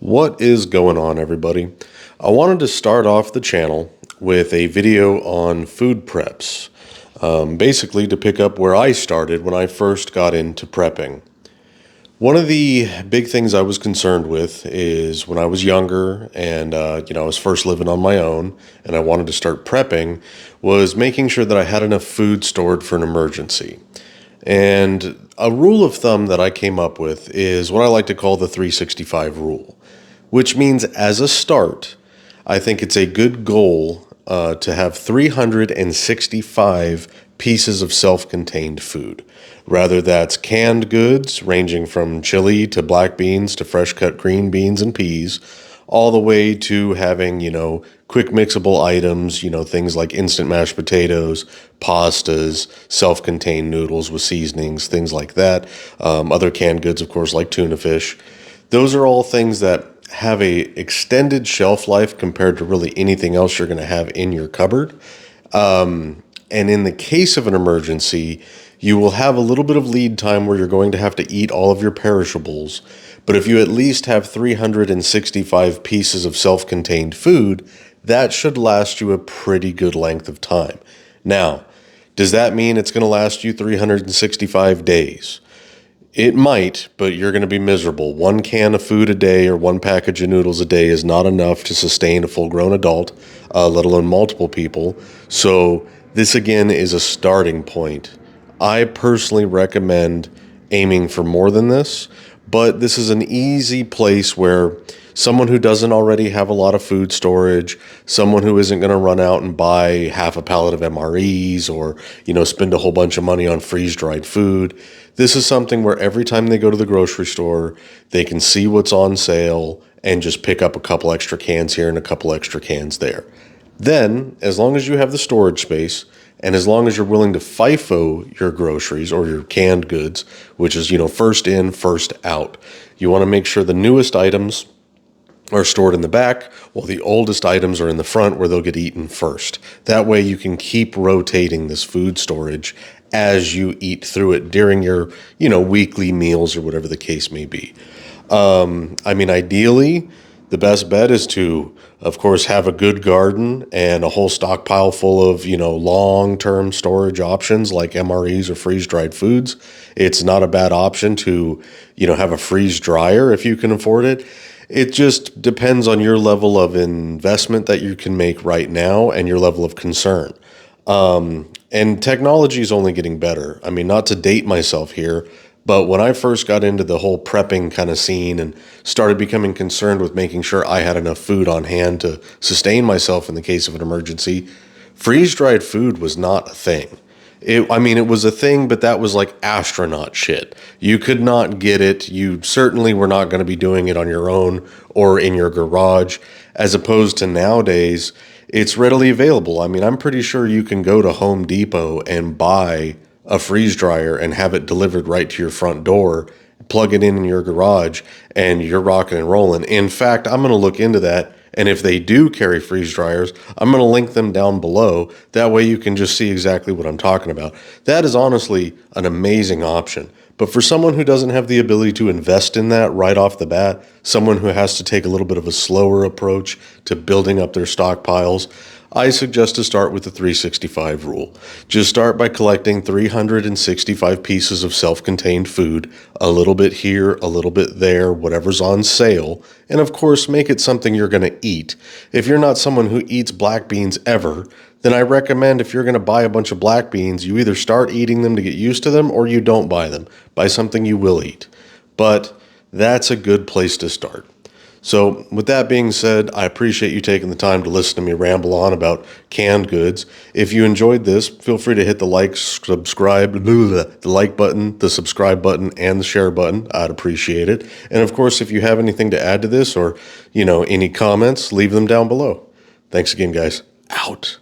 What is going on, everybody? I wanted to start off the channel with a video on food preps, basically to pick up where I started when I first got into prepping. One of the big things I was concerned with is when I was younger and I was first living on my own and I wanted to start prepping, was making sure that I had enough food stored for an emergency. And a rule of thumb that I came up with is what I like to call the 365 rule, which means as a start, I think it's a good goal to have 365 pieces of self-contained food. Rather, that's canned goods ranging from chili to black beans to fresh cut green beans and peas, all the way to having, quick mixable items, things like instant mashed potatoes, pastas, self-contained noodles with seasonings, things like that. Other canned goods, of course, like tuna fish. Those are all things that have a extended shelf life compared to really anything else you're going to have in your cupboard. And in the case of an emergency, you will have a little bit of lead time where you're going to have to eat all of your perishables. But if you at least have 365 pieces of self-contained food, that should last you a pretty good length of time. Now, does that mean it's going to last you 365 days? It might, but you're going to be miserable. One can of food a day or one package of noodles a day is not enough to sustain a full-grown adult, let alone multiple people. So this, again, is a starting point. I personally recommend aiming for more than this, but this is an easy place where someone who doesn't already have a lot of food storage, someone who isn't going to run out and buy half a pallet of MREs or, spend a whole bunch of money on freeze-dried food. This is something where every time they go to the grocery store, they can see what's on sale and just pick up a couple extra cans here and a couple extra cans there. Then, as long as you have the storage space, and as long as you're willing to FIFO your groceries or your canned goods, which is, first in, first out, you want to make sure the newest items are stored in the back, while the oldest items are in the front where they'll get eaten first. That way you can keep rotating this food storage as you eat through it during your, weekly meals or whatever the case may be. Ideally, the best bet is to, of course, have a good garden and a whole stockpile full of, long-term storage options like MREs or freeze-dried foods. It's not a bad option to, have a freeze dryer if you can afford it. It just depends on your level of investment that you can make right now and your level of concern. And technology is only getting better. Not to date myself here, but when I first got into the whole prepping kind of scene and started becoming concerned with making sure I had enough food on hand to sustain myself in the case of an emergency, freeze-dried food was not a thing. It was a thing, but that was like astronaut shit. You could not get it. You certainly were not going to be doing it on your own or in your garage, as opposed to nowadays, it's readily available. I'm pretty sure you can go to Home Depot and buy a freeze dryer and have it delivered right to your front door, plug it in your garage, and you're rocking and rolling. In fact, I'm going to look into that. And if they do carry freeze dryers, I'm going to link them down below. That way you can just see exactly what I'm talking about. That is honestly an amazing option. But for someone who doesn't have the ability to invest in that right off the bat, someone who has to take a little bit of a slower approach to building up their stockpiles, I suggest to start with the 365 rule. Just start by collecting 365 pieces of self-contained food, a little bit here, a little bit there, whatever's on sale, and of course make it something you're going to eat. If you're not someone who eats black beans ever, then I recommend if you're going to buy a bunch of black beans, you either start eating them to get used to them or you don't buy them. Buy something you will eat. But that's a good place to start. So with that being said, I appreciate you taking the time to listen to me ramble on about canned goods. If you enjoyed this, feel free to hit the like, subscribe, the like button, the subscribe button, and the share button. I'd appreciate it. And of course, if you have anything to add to this or, any comments, leave them down below. Thanks again, guys. Out.